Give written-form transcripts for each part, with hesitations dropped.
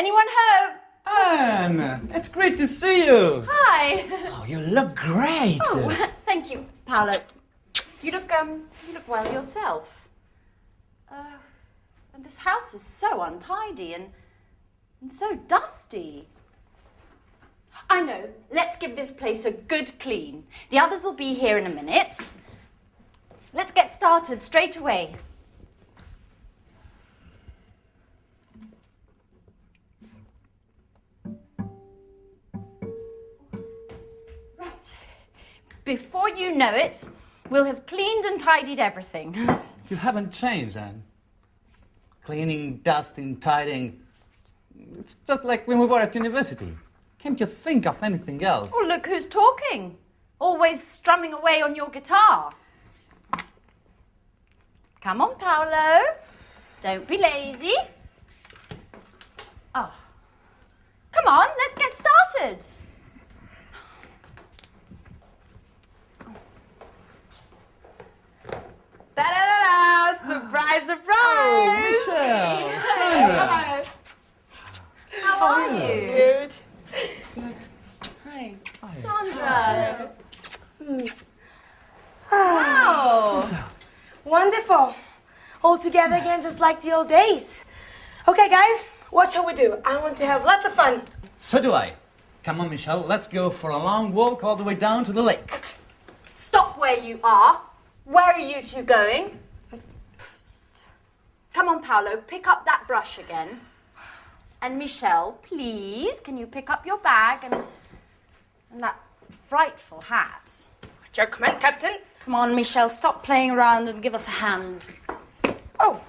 Anyone home? Anne, it's great to see you. Hi. Oh, you look great. Oh, thank you, Paolo. You look well yourself. And this house is so untidy and so dusty. I know. Let's give this place a good clean. The others will be here in a minute. Let's get started straight away. Right. Before you know it, we'll have cleaned and tidied everything. You haven't changed, Anne. Cleaning, dusting, tidying. It's just like when we were at university. Can't you think of anything else? Oh, look who's talking. Always strumming away on your guitar. Come on, Paolo. Don't be lazy. Oh. Come on, let's get started. Da-da-da-da! Surprise, surprise! Michelle, Sandra. How are you? Good. Hi. Sandra. Wow. Wonderful. All together again, just like the old days. Okay, guys, what shall we do? I want to have lots of fun. So do I. Come on, Michelle, let's go for a long walk all the way down to the lake. Stop where you are. Where are you two going? Come on, Paolo, pick up that brush again. And Michelle, please, can you pick up your bag and that frightful hat? What's your command, Captain? Come on, Michelle, stop playing around and give us a hand. Oh.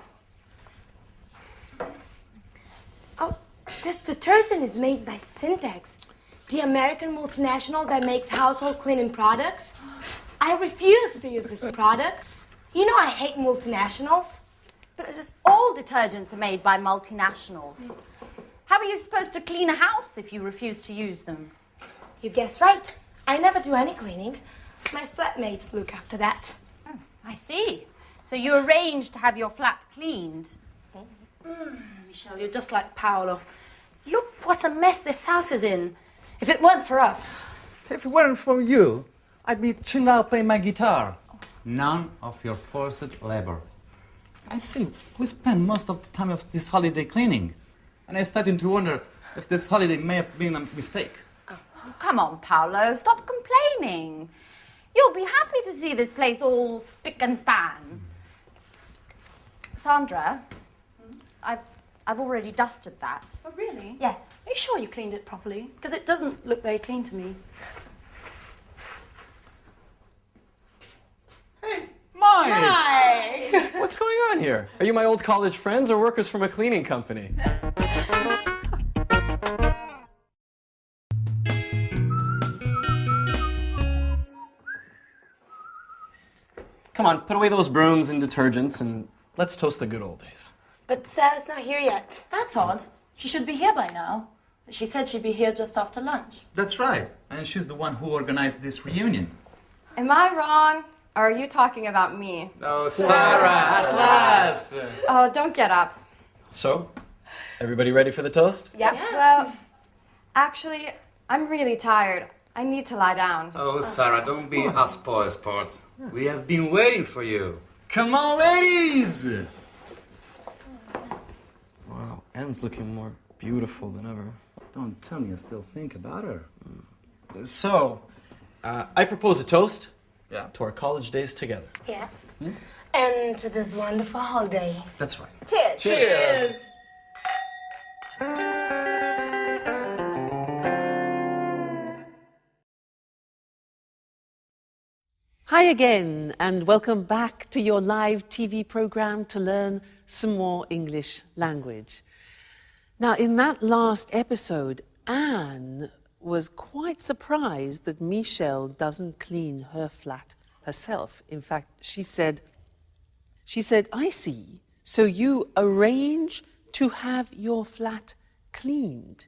Oh, this detergent is made by Syntex, the American multinational that makes household cleaning products. I refuse to use this product. You know I hate multinationals. But it's just all detergents are made by multinationals. How are you supposed to clean a house if you refuse to use them? You guessed right. I never do any cleaning. My flatmates look after that. Oh, I see. So you arranged to have your flat cleaned. Michelle, you're just like Paolo. Look what a mess this house is in. If it weren't for us. If it weren't for you, I'd be chilled out playing my guitar. None of your forced labor. I see, we spend most of the time of this holiday cleaning. And I'm starting to wonder if this holiday may have been a mistake. Oh, come on, Paolo, stop complaining. You'll be happy to see this place all spick and span. Sandra, I've already dusted that. Oh, really? Yes. Are you sure you cleaned it properly? Because it doesn't look very clean to me. Mike! Hi! What's going on here? Are you my old college friends or workers from a cleaning company? Come on, put away those brooms and detergents and let's toast the good old days. But Sarah's not here yet. That's odd. She should be here by now. She said she'd be here just after lunch. That's right. And she's the one who organized this reunion. Am I wrong? Or are you talking about me? Oh, Sarah, at last! Oh, don't get up. So, everybody ready for the toast? Yeah. Well, actually, I'm really tired. I need to lie down. Oh, Sarah, don't be a spoil sport. We have been waiting for you. Come on, ladies! Wow, Anne's looking more beautiful than ever. Don't tell me you still think about her. So, I propose a toast Yeah. to our college days together. Yes. And to this wonderful holiday. That's right. Cheers. Cheers. Hi again, and welcome back to your live TV program to learn some more English language. Now, in that last episode, Anne was quite surprised that Michelle doesn't clean her flat herself. In fact, she said, I see, so you arrange to have your flat cleaned.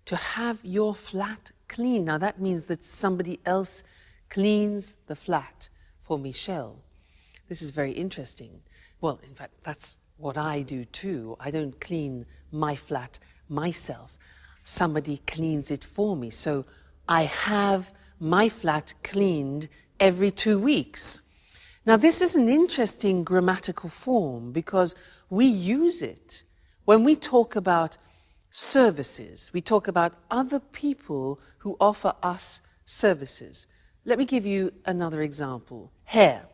To have your flat cleaned. Now, that means that somebody else cleans the flat for Michelle. This is very interesting. Well, in fact, that's what I do too. I don't clean my flat myself. Somebody cleans it for me. So I have my flat cleaned every 2 weeks. Now, this is an interesting grammatical form because we use it when we talk about services. We talk about other people who offer us services. Let me give you another example. Hair.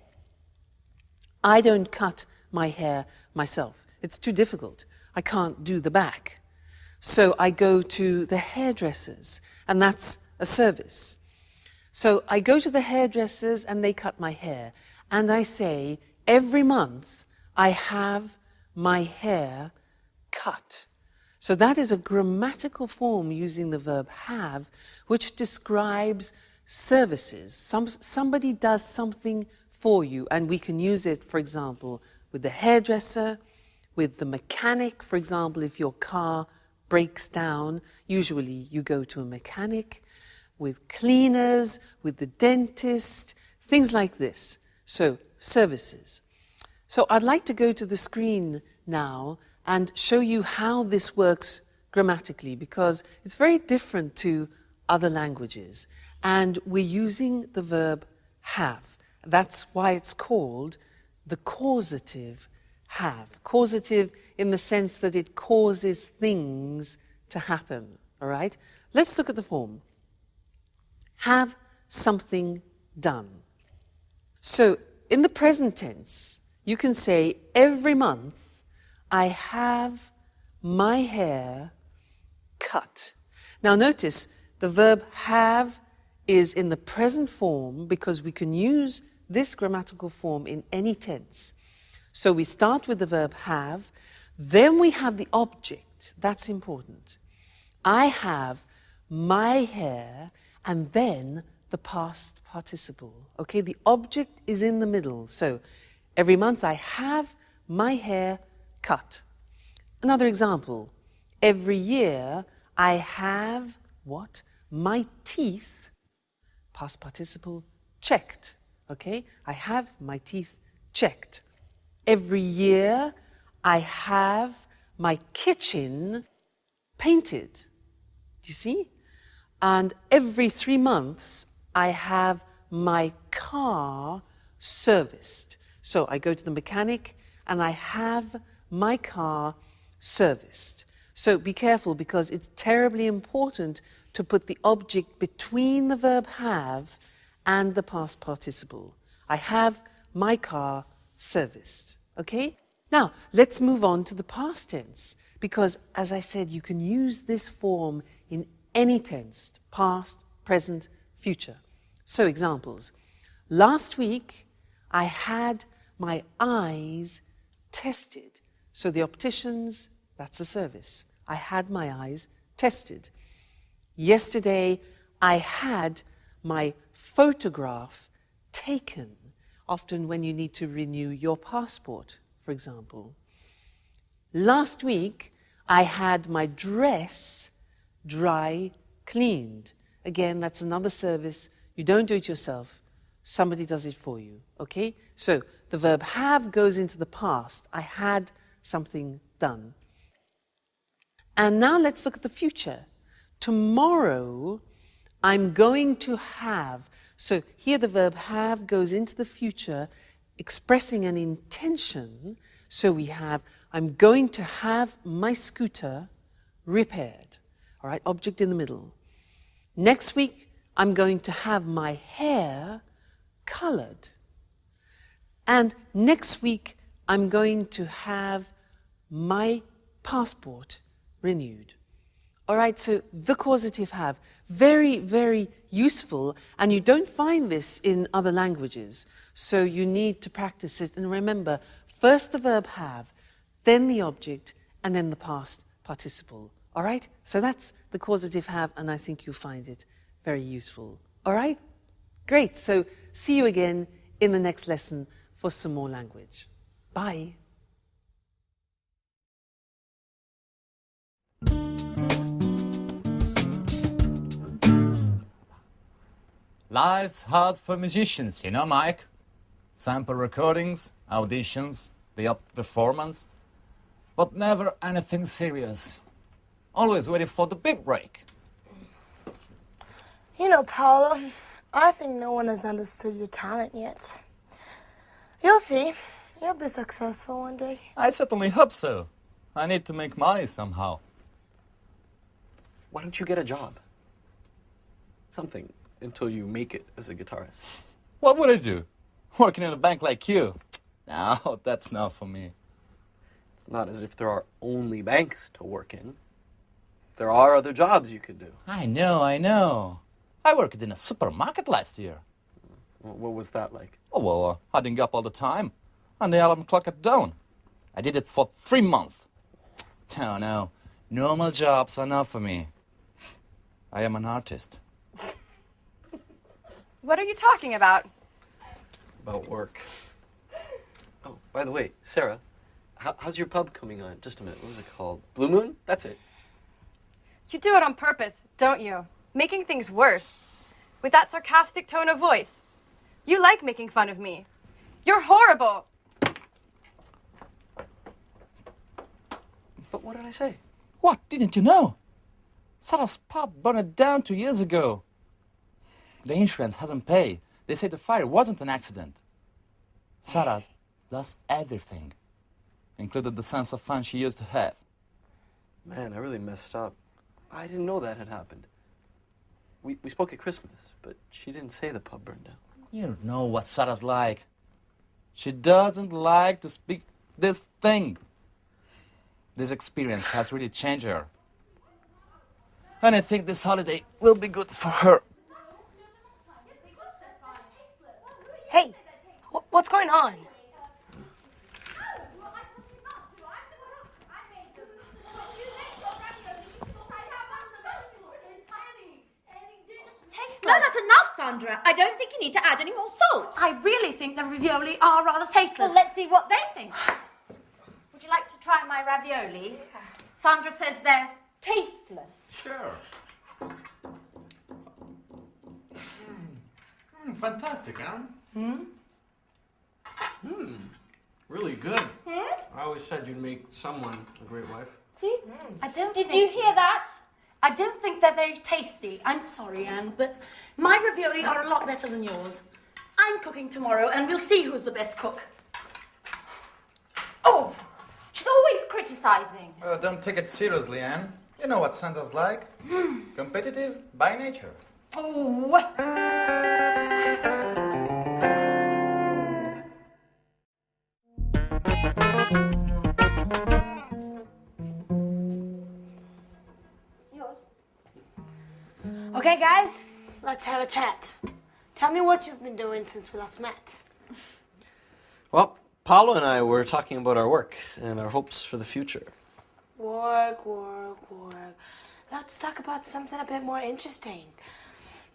I don't cut my hair myself. It's too difficult. I can't do the back. So I go to the hairdressers, and that's a service. So I go to the hairdressers and they cut my hair. And I say, every month I have my hair cut. So that is a grammatical form using the verb have, which describes services. Somebody does something for you, and we can use it, for example, with the hairdresser, with the mechanic. For example, if your car breaks down, usually you go to a mechanic, with cleaners, with the dentist, things like this. So, services. So I'd like to go to the screen now and show you how this works grammatically, because it's very different to other languages. And we're using the verb have. That's why it's called the causative have. Causative in the sense that it causes things to happen, all right? Let's look at the form. Have something done. So in the present tense, you can say, every month I have my hair cut. Now notice the verb have is in the present form because we can use this grammatical form in any tense. So we start with the verb have, then we have the object. That's important. I have my hair, and then the past participle. Okay, the object is in the middle. So every month I have my hair cut. Another example. Every year I have what? My teeth, past participle, checked. Okay, I have my teeth checked. Every year I have my kitchen painted. Do you see? And every 3 months I have my car serviced. So I go to the mechanic and I have my car serviced. So be careful, because it's terribly important to put the object between the verb have and the past participle. I have my car serviced. Okay? Now, let's move on to the past tense, because as I said, you can use this form in any tense, past, present, future. So examples. Last week, I had my eyes tested. So the opticians, that's a service. I had my eyes tested. Yesterday, I had my photograph taken. Often when you need to renew your passport, for example. Last week, I had my dress dry cleaned. Again, that's another service. You don't do it yourself. Somebody does it for you, okay? So the verb have goes into the past. I had something done. And now let's look at the future. Tomorrow, I'm going to have. So here the verb have goes into the future, expressing an intention. So we have, I'm going to have my scooter repaired. All right, object in the middle. Next week, I'm going to have my hair colored. And next week, I'm going to have my passport renewed. All right, so the causative have, very, very useful, and you don't find this in other languages, so you need to practice it. And remember, first the verb have, then the object, and then the past participle. All right, so that's the causative have, and I think you'll find it very useful. All right, great. So see you again in the next lesson for some more language. Bye. Life's hard for musicians, you know, Mike. Sample recordings, auditions, the up performance, but never anything serious. Always waiting for the big break. You know, Paolo, I think no one has understood your talent yet. You'll see. You'll be successful one day. I certainly hope so. I need to make money somehow. Why don't you get a job? Something until you make it as a guitarist. What would I do? Working in a bank like you? No, that's not for me. It's not as if there are only banks to work in. There are other jobs you could do. I know. I worked in a supermarket last year. What was that like? Oh, well, adding up all the time. And the alarm clock at dawn. I did it for 3 months. Oh, no. Normal jobs are not for me. I am an artist. What are you talking about? About work. Oh, by the way, Sarah, how's your pub coming on? Just a minute. What was it called? Blue Moon? That's it. You do it on purpose, don't you? Making things worse. With that sarcastic tone of voice. You like making fun of me. You're horrible. But what did I say? What? Didn't you know? Sarah's pub burned down 2 years ago. The insurance hasn't paid. They say the fire wasn't an accident. Sarah's lost everything, including the sense of fun she used to have. Man, I really messed up. I didn't know that had happened. We spoke at Christmas, but she didn't say the pub burned down. You don't know what Sarah's like. She doesn't like to speak this thing. This experience has really changed her. And I think this holiday will be good for her. Hey, what's going on? No, that's enough, Sandra. I don't think you need to add any more salt. I really think the ravioli are rather tasteless. Well, let's see what they think. Would you like to try my ravioli? Sandra says they're tasteless. Sure. Fantastic, huh? Really good. I always said you'd make someone a great wife. See? I don't Did think- you hear that? I don't think they're very tasty. I'm sorry, Anne, but my ravioli are a lot better than yours. I'm cooking tomorrow, and we'll see who's the best cook. Oh, she's always criticising. Don't take it seriously, Anne. You know what Sandra's like. Competitive by nature. Oh. Okay, guys, let's have a chat. Tell me what you've been doing since we last met. Well, Paolo and I were talking about our work and our hopes for the future. Work. Let's talk about something a bit more interesting.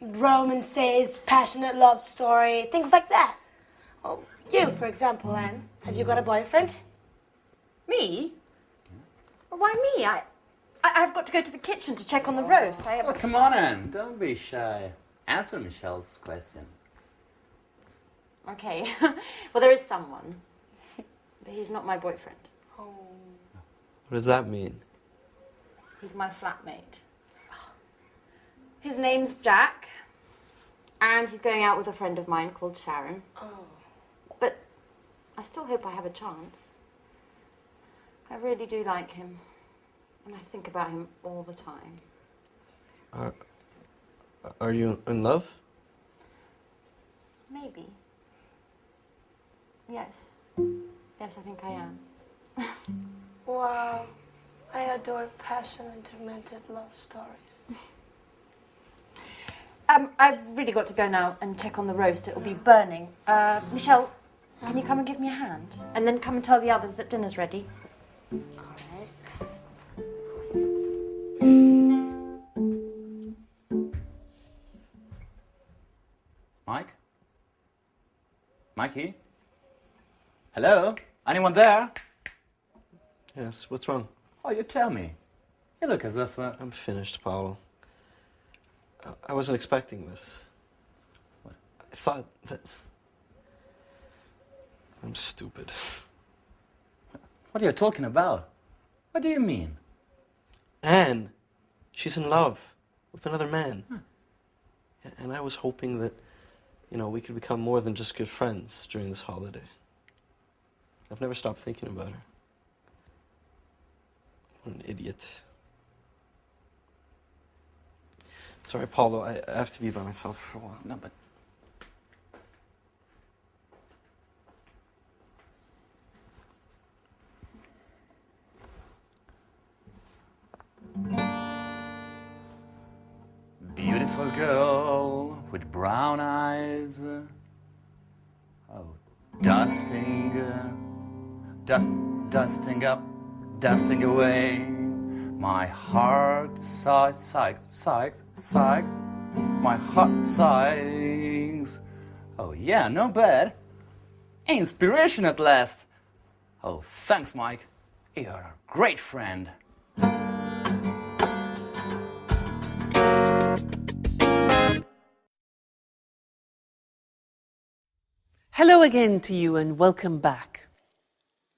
Romances, passionate love story, things like that. Oh, you, for example, Anne. Have you got a boyfriend? Me? Well, why me? I've got to go to the kitchen to check on the roast. Oh, come on, Anne. Don't be shy. Answer Michelle's question. Okay. Well, there is someone. But he's not my boyfriend. What does that mean? He's my flatmate. His name's Jack. And he's going out with a friend of mine called Sharon. But I still hope I have a chance. I really do like him. And I think about him all the time. Are you in love? Maybe. Yes. Yes, I think I am. Wow. I adore passionate and tormented love stories. I've really got to go now and check on the roast. It'll be burning. Michelle, can you come and give me a hand? And then come and tell the others that dinner's ready. Mike? Mikey? Hello? Anyone there? Yes, what's wrong? Oh, you tell me. You look as if... I'm finished, Paolo. I wasn't expecting this. I thought that... I'm stupid. What are you talking about? What do you mean? Anne, she's in love with another man. And I was hoping that, we could become more than just good friends during this holiday. I've never stopped thinking about her. What an idiot. Sorry, Paulo, I have to be by myself for a while. No, but beautiful girl with brown eyes. Oh, dusting up, dusting away. My heart sighs. My heart sighs. Oh yeah, not bad. Inspiration at last. Oh, thanks, Mike. You're a great friend. Hello again to you and welcome back.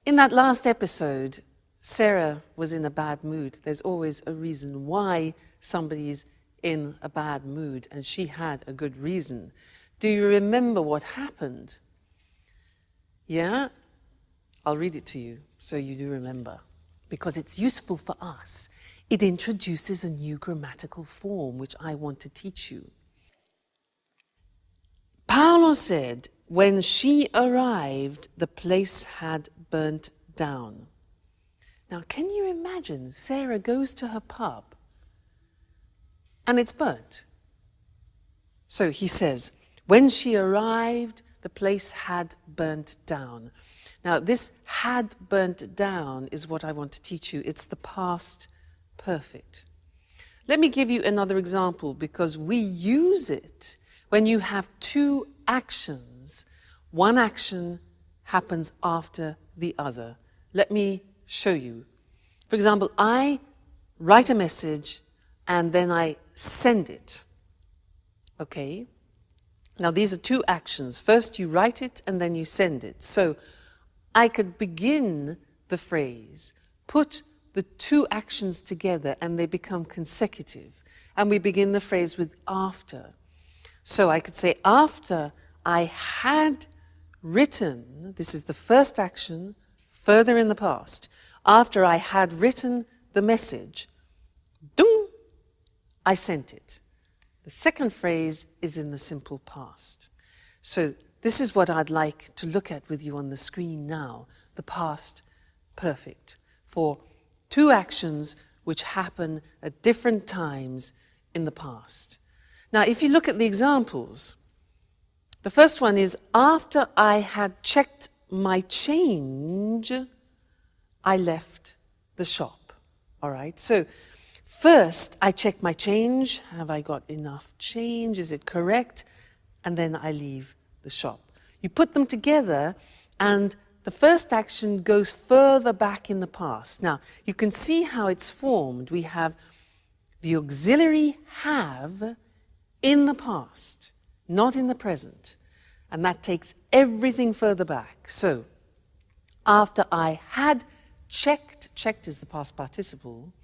In that last episode, Sarah was in a bad mood. There's always a reason why somebody's in a bad mood, and she had a good reason. Do you remember what happened? Yeah? I'll read it to you so you do remember, because it's useful for us. It introduces a new grammatical form which I want to teach you. Paolo said, when she arrived, the place had burnt down. Now, can you imagine Sarah goes to her pub and it's burnt? So he says, when she arrived, the place had burnt down. Now, this had burnt down is what I want to teach you. It's the past perfect. Let me give you another example because we use it when you have two actions. One action happens after the other. Let me show you. For example, I write a message and then I send it. Okay? Now these are two actions. First you write it and then you send it. So I could begin the phrase, put the two actions together and they become consecutive. And we begin the phrase with after. So I could say, after I had written, this is the first action, further in the past. After I had written the message, dung, I sent it. The second phrase is in the simple past. So this is what I'd like to look at with you on the screen now, the past perfect, for two actions which happen at different times in the past. Now, if you look at the examples, the first one is, after I had checked my change, I left the shop. All right, so first I check my change. Have I got enough change? Is it correct? And then I leave the shop. You put them together and the first action goes further back in the past. Now, you can see how it's formed. We have the auxiliary have in the past, not in the present. And that takes everything further back. So, after I had checked is the past participle,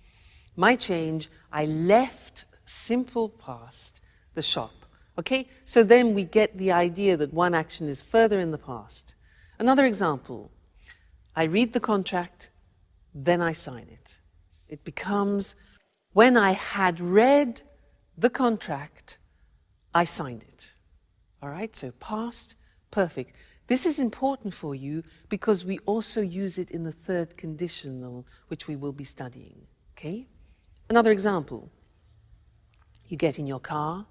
my change, I left, simple past, the shop. Okay? So then we get the idea that one action is further in the past. Another example, I read the contract, then I sign it. It becomes, when I had read the contract, I signed it. All right, so past perfect. This is important for you because we also use it in the third conditional, which we will be studying. Okay? Another example. You get in your car,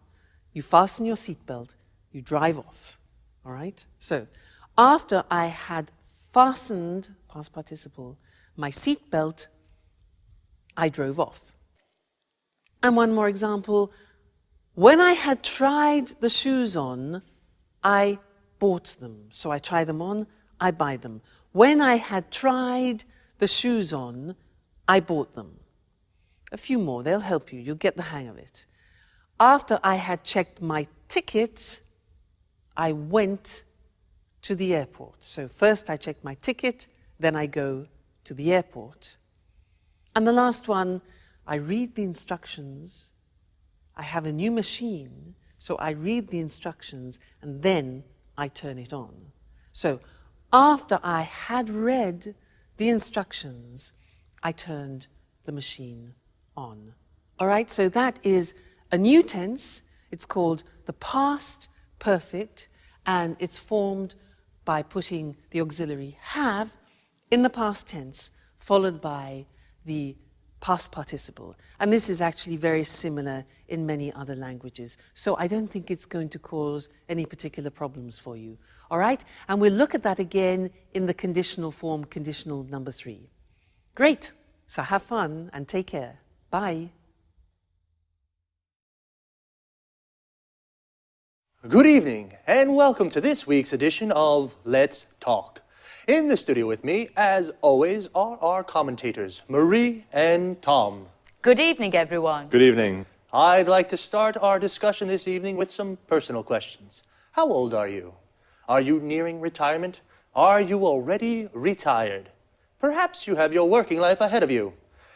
you fasten your seatbelt, you drive off. All right? So, after I had fastened, past participle, my seatbelt, I drove off. And one more example. When I had tried the shoes on, I bought them. So I try them on, I buy them. When I had tried the shoes on, I bought them. A few more, they'll help you. You'll get the hang of it. After I had checked my ticket, I went to the airport. So first I check my ticket, then I go to the airport. And the last one, I read the instructions. I have a new machine, so I read the instructions and then I turn it on. So after I had read the instructions, I turned the machine on. All right, so that is a new tense. It's called the past perfect, and it's formed by putting the auxiliary have in the past tense, followed by the past participle. And this is actually very similar in many other languages. So I don't think it's going to cause any particular problems for you. All right? And we'll look at that again in the conditional form, conditional number 3. Great. So have fun and take care. Bye. Good evening, and welcome to this week's edition of Let's Talk. In the studio with me, as always, are our commentators, Marie and Tom. Good evening, everyone. Good evening. I'd like to start our discussion this evening with some personal questions. How old are you? Are you nearing retirement? Are you already retired? Perhaps you have your working life ahead of you.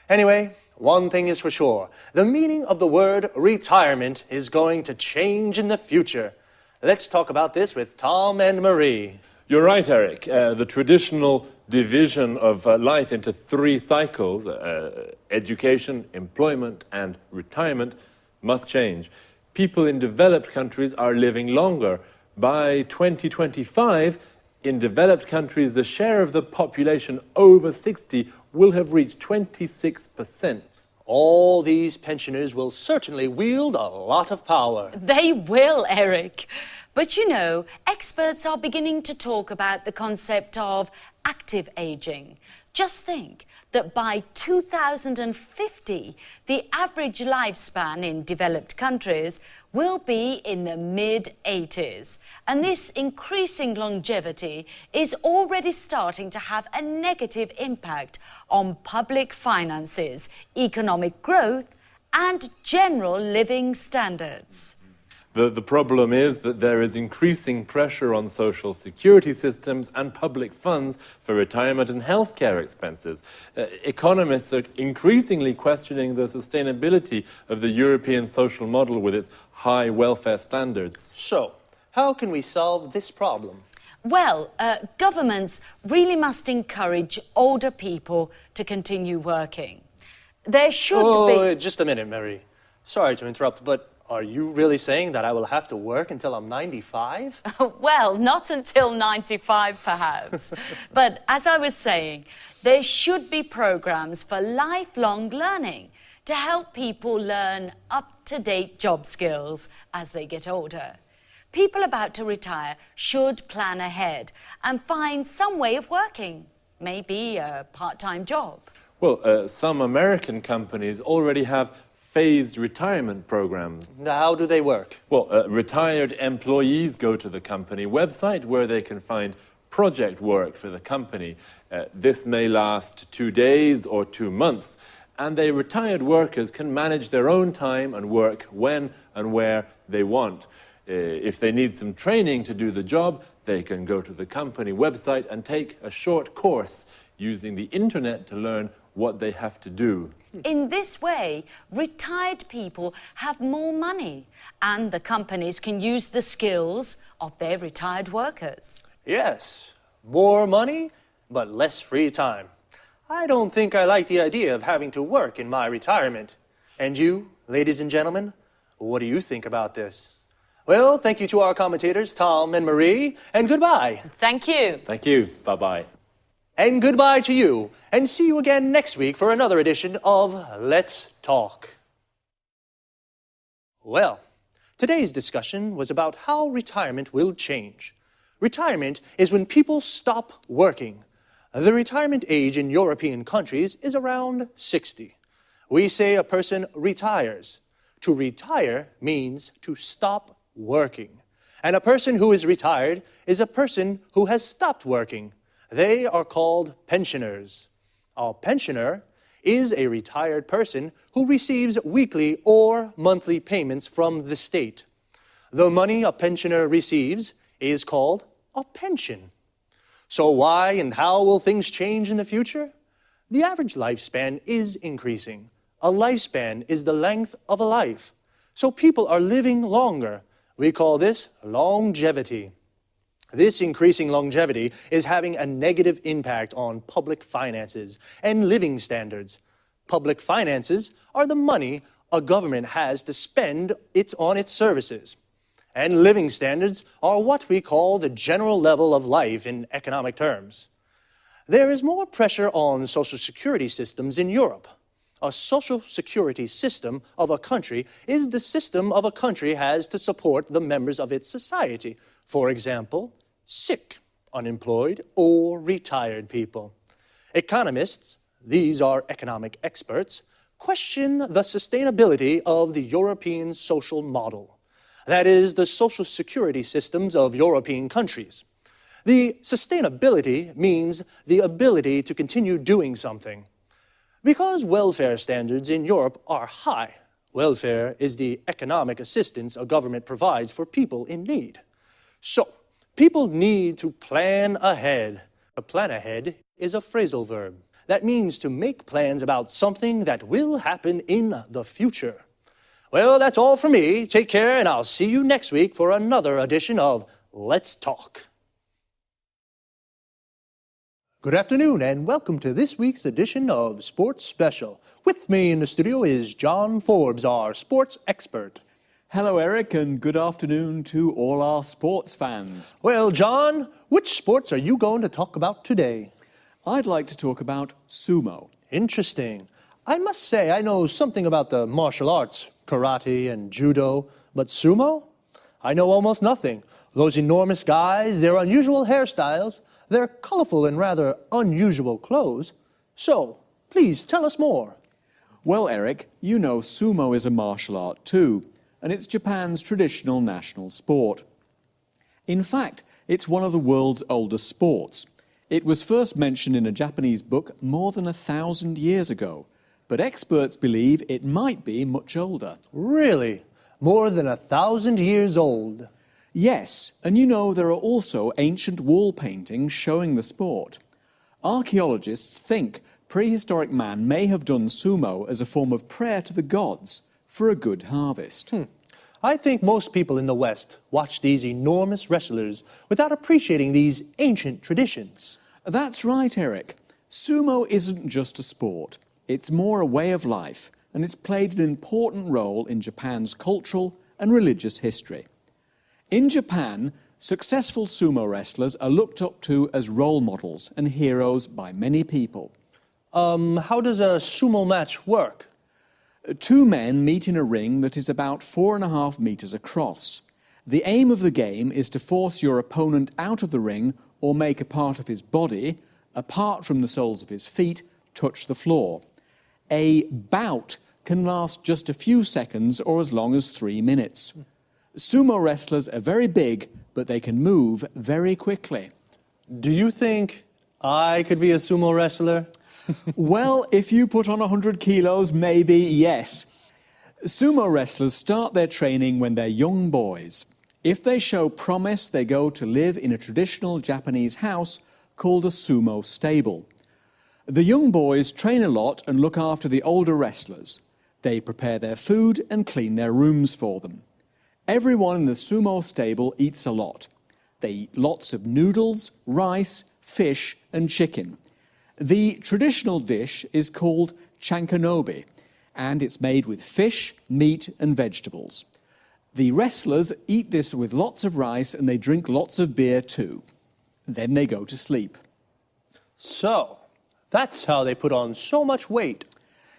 Anyway, one thing is for sure. The meaning of the word retirement is going to change in the future. Let's talk about this with Tom and Marie. You're right, Eric. The traditional division of life into 3 cycles, education, employment, and retirement, must change. People in developed countries are living longer. By 2025, in developed countries, the share of the population over 60 will have reached 26%. All these pensioners will certainly wield a lot of power. They will, Eric. But you know, experts are beginning to talk about the concept of active aging. Just think that by 2050, the average lifespan in developed countries will be in the mid-80s. And this increasing longevity is already starting to have a negative impact on public finances, economic growth, and general living standards. The problem is that there is increasing pressure on social security systems and public funds for retirement and healthcare expenses. Economists are increasingly questioning the sustainability of the European social model with its high welfare standards. So, how can we solve this problem? Well, governments really must encourage older people to continue working. There should be... Just a minute, Mary. Sorry to interrupt, but are you really saying that I will have to work until I'm 95? Well, not until 95, perhaps. But as I was saying, there should be programs for lifelong learning to help people learn up-to-date job skills as they get older. People about to retire should plan ahead and find some way of working, maybe a part-time job. Well, some American companies already have phased retirement programs. How do they work? Well, retired employees go to the company website where they can find project work for the company. This may last 2 days or 2 months, and the retired workers can manage their own time and work when and where they want. If they need some training to do the job, they can go to the company website and take a short course using the internet to learn what they have to do. In this way, retired people have more money, and the companies can use the skills of their retired workers. Yes, more money, but less free time. I don't think I like the idea of having to work in my retirement. And you, ladies and gentlemen, what do you think about this? Well, thank you to our commentators, Tom and Marie, and goodbye. Thank you. Thank you. Bye-bye. And goodbye to you, and see you again next week for another edition of Let's Talk. Well, today's discussion was about how retirement will change. Retirement is when people stop working. The retirement age in European countries is around 60. We say a person retires. To retire means to stop working. And a person who is retired is a person who has stopped working. They are called pensioners. A pensioner is a retired person who receives weekly or monthly payments from the state. The money a pensioner receives is called a pension. So why and how will things change in the future? The average lifespan is increasing. A lifespan is the length of a life. So people are living longer. We call this longevity. This increasing longevity is having a negative impact on public finances and living standards. Public finances are the money a government has to spend on its services. And living standards are what we call the general level of life in economic terms. There is more pressure on social security systems in Europe. A social security system of a country is the system of a country has to support the members of its society. For example, sick, unemployed, or retired people. Economists, these are economic experts, question the sustainability of the European social model. That is, the social security systems of European countries. The sustainability means the ability to continue doing something. Because welfare standards in Europe are high, welfare is the economic assistance a government provides for people in need. So, people need to plan ahead. To plan ahead is a phrasal verb. That means to make plans about something that will happen in the future. Well, that's all from me. Take care, and I'll see you next week for another edition of Let's Talk. Good afternoon, and welcome to this week's edition of Sports Special. With me in the studio is John Forbes, our sports expert. Hello, Eric, and good afternoon to all our sports fans. Well, John, which sports are you going to talk about today? I'd like to talk about sumo. Interesting. I must say I know something about the martial arts, karate and judo, but sumo? I know almost nothing. Those enormous guys, their unusual hairstyles, their colorful and rather unusual clothes. So, please tell us more. Well, Eric, you know sumo is a martial art too, and it's Japan's traditional national sport. In fact, it's one of the world's oldest sports. It was first mentioned in a Japanese book more than 1,000 years ago, but experts believe it might be much older. Really? More than 1,000 years old? Yes, and you know there are also ancient wall paintings showing the sport. Archaeologists think prehistoric man may have done sumo as a form of prayer to the gods for a good harvest. I think most people in the West watch these enormous wrestlers without appreciating these ancient traditions. That's right, Eric. Sumo isn't just a sport. It's more a way of life, and it's played an important role in Japan's cultural and religious history. In Japan, successful sumo wrestlers are looked up to as role models and heroes by many people. How does a sumo match work? Two men meet in a ring that is about 4.5 meters across. The aim of the game is to force your opponent out of the ring or make a part of his body, apart from the soles of his feet, touch the floor. A bout can last just a few seconds or as long as 3 minutes. Sumo wrestlers are very big, but they can move very quickly. Do you think I could be a sumo wrestler? Well, if you put on 100 kilos, maybe yes. Sumo wrestlers start their training when they're young boys. If they show promise, they go to live in a traditional Japanese house called a sumo stable. The young boys train a lot and look after the older wrestlers. They prepare their food and clean their rooms for them. Everyone in the sumo stable eats a lot. They eat lots of noodles, rice, fish, and chicken. The traditional dish is called chankanobi, and it's made with fish, meat, and vegetables. The wrestlers eat this with lots of rice, and they drink lots of beer too. Then they go to sleep. So, that's how they put on so much weight.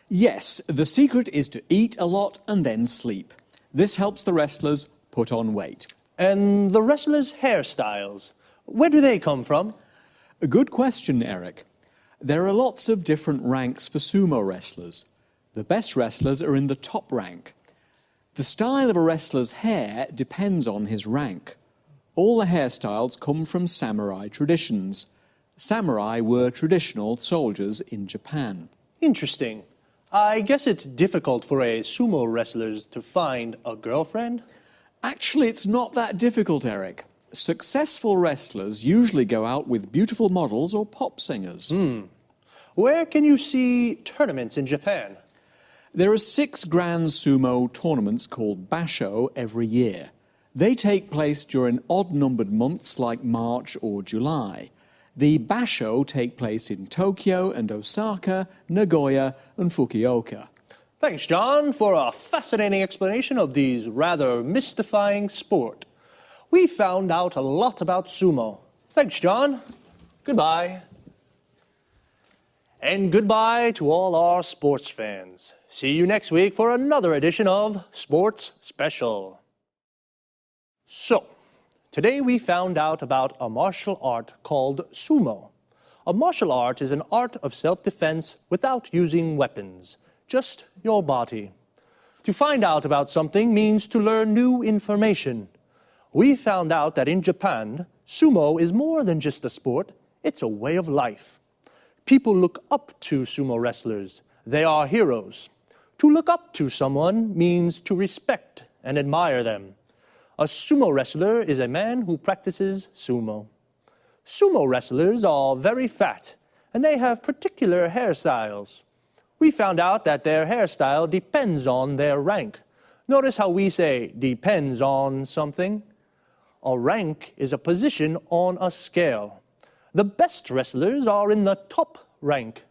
Yes, the secret is to eat a lot and then sleep. This helps the wrestlers put on weight. And the wrestlers' hairstyles, where do they come from? A good question, Eric. There are lots of different ranks for sumo wrestlers. The best wrestlers are in the top rank. The style of a wrestler's hair depends on his rank. All the hairstyles come from samurai traditions. Samurai were traditional soldiers in Japan. Interesting. I guess it's difficult for a sumo wrestler to find a girlfriend? Actually, it's not that difficult, Eric. Successful wrestlers usually go out with beautiful models or pop singers. Where can you see tournaments in Japan? There are 6 grand sumo tournaments called basho every year. They take place during odd-numbered months like March or July. The basho take place in Tokyo and Osaka, Nagoya and Fukuoka. Thanks, John, for a fascinating explanation of these rather mystifying sport. We found out a lot about sumo. Thanks, John. Goodbye. And goodbye to all our sports fans. See you next week for another edition of Sports Special. So, today we found out about a martial art called sumo. A martial art is an art of self-defense without using weapons, just your body. To find out about something means to learn new information. We found out that in Japan, sumo is more than just a sport, it's a way of life. People look up to sumo wrestlers. They are heroes. To look up to someone means to respect and admire them. A sumo wrestler is a man who practices sumo. Sumo wrestlers are very fat, and they have particular hairstyles. We found out that their hairstyle depends on their rank. Notice how we say depends on something? A rank is a position on a scale. The best wrestlers are in the top rank.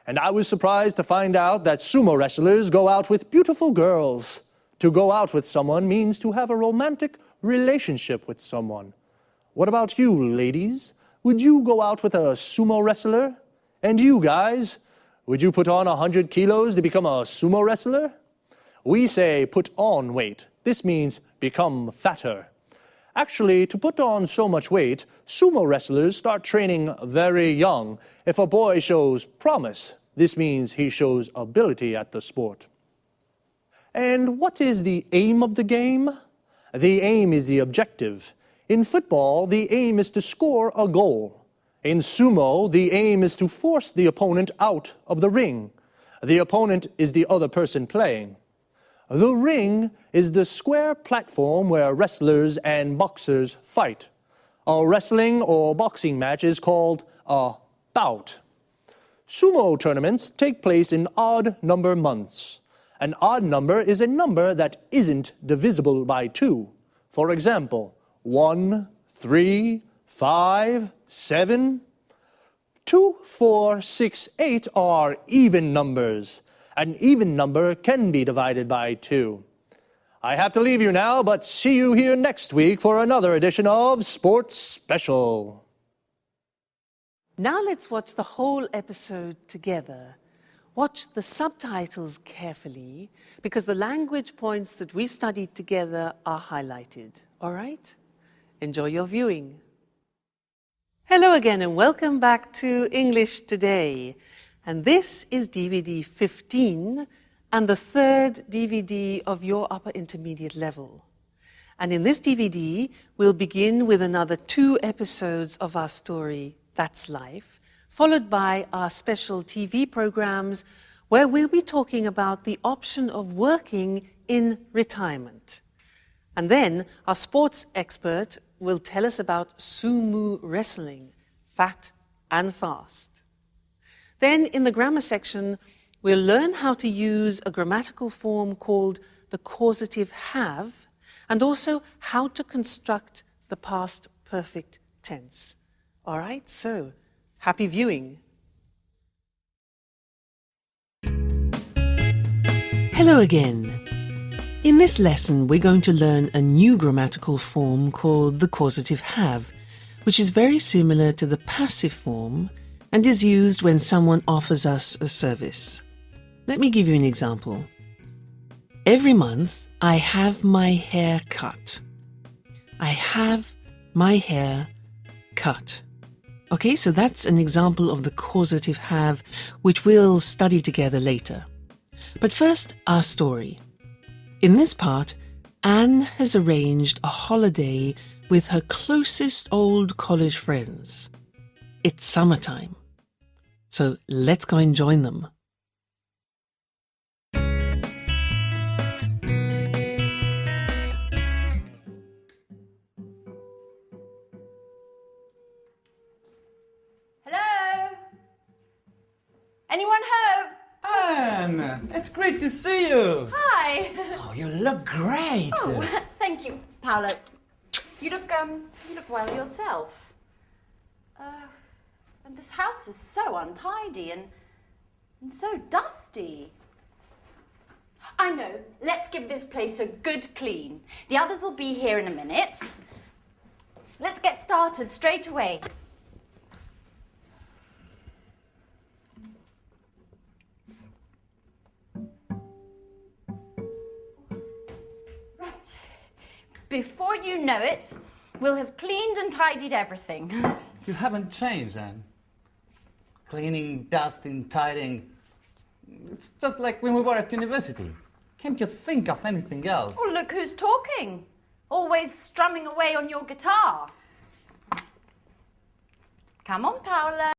And I was surprised to find out that sumo wrestlers go out with beautiful girls. To go out with someone means to have a romantic relationship with someone. What about you, ladies? Would you go out with a sumo wrestler? And you guys, would you put on 100 kilos to become a sumo wrestler? We say put on weight. This means become fatter. Actually, to put on so much weight, sumo wrestlers start training very young. If a boy shows promise, this means he shows ability at the sport. And what is the aim of the game? The aim is the objective. In football, the aim is to score a goal. In sumo, the aim is to force the opponent out of the ring. The opponent is the other person playing. The ring is the square platform where wrestlers and boxers fight. A wrestling or boxing match is called a bout. Sumo tournaments take place in odd number months. An odd number is a number that isn't divisible by 2. For example, 1, 3, 5, 7. 2, 4, 6, 8 are even numbers. An even number can be divided by 2. I have to leave you now, but see you here next week for another edition of Sports Special. Now let's watch the whole episode together. Watch the subtitles carefully because the language points that we studied together are highlighted. All right? Enjoy your viewing. Hello again and welcome back to English Today. And this is DVD 15 and the 3rd DVD of your upper intermediate level. And in this DVD, we'll begin with another 2 episodes of our story, That's Life, followed by our special TV programs where we'll be talking about the option of working in retirement. And then our sports expert will tell us about sumo wrestling, fat and fast. Then in the grammar section, we'll learn how to use a grammatical form called the causative have, and also how to construct the past perfect tense. All right, so happy viewing. Hello again. In this lesson, we're going to learn a new grammatical form called the causative have, which is very similar to the passive form and is used when someone offers us a service. Let me give you an example. Every month, I have my hair cut. I have my hair cut. Okay, so that's an example of the causative have, which we'll study together later. But first, our story. In this part, Anne has arranged a holiday with her closest old college friends. It's summertime. So let's go and join them. Hello? Anyone home? Anne! Anne, it's great to see you. Hi. Oh, you look great. Oh, thank you, Paolo. You look well yourself. And this house is so untidy and so dusty. I know. Let's give this place a good clean. The others will be here in a minute. Let's get started straight away. Right. Before you know it, we'll have cleaned and tidied everything. You haven't changed, Anne. Cleaning, dusting, tidying. It's just like when we were at university. Can't you think of anything else? Oh, look who's talking. Always strumming away on your guitar. Come on, Paolo.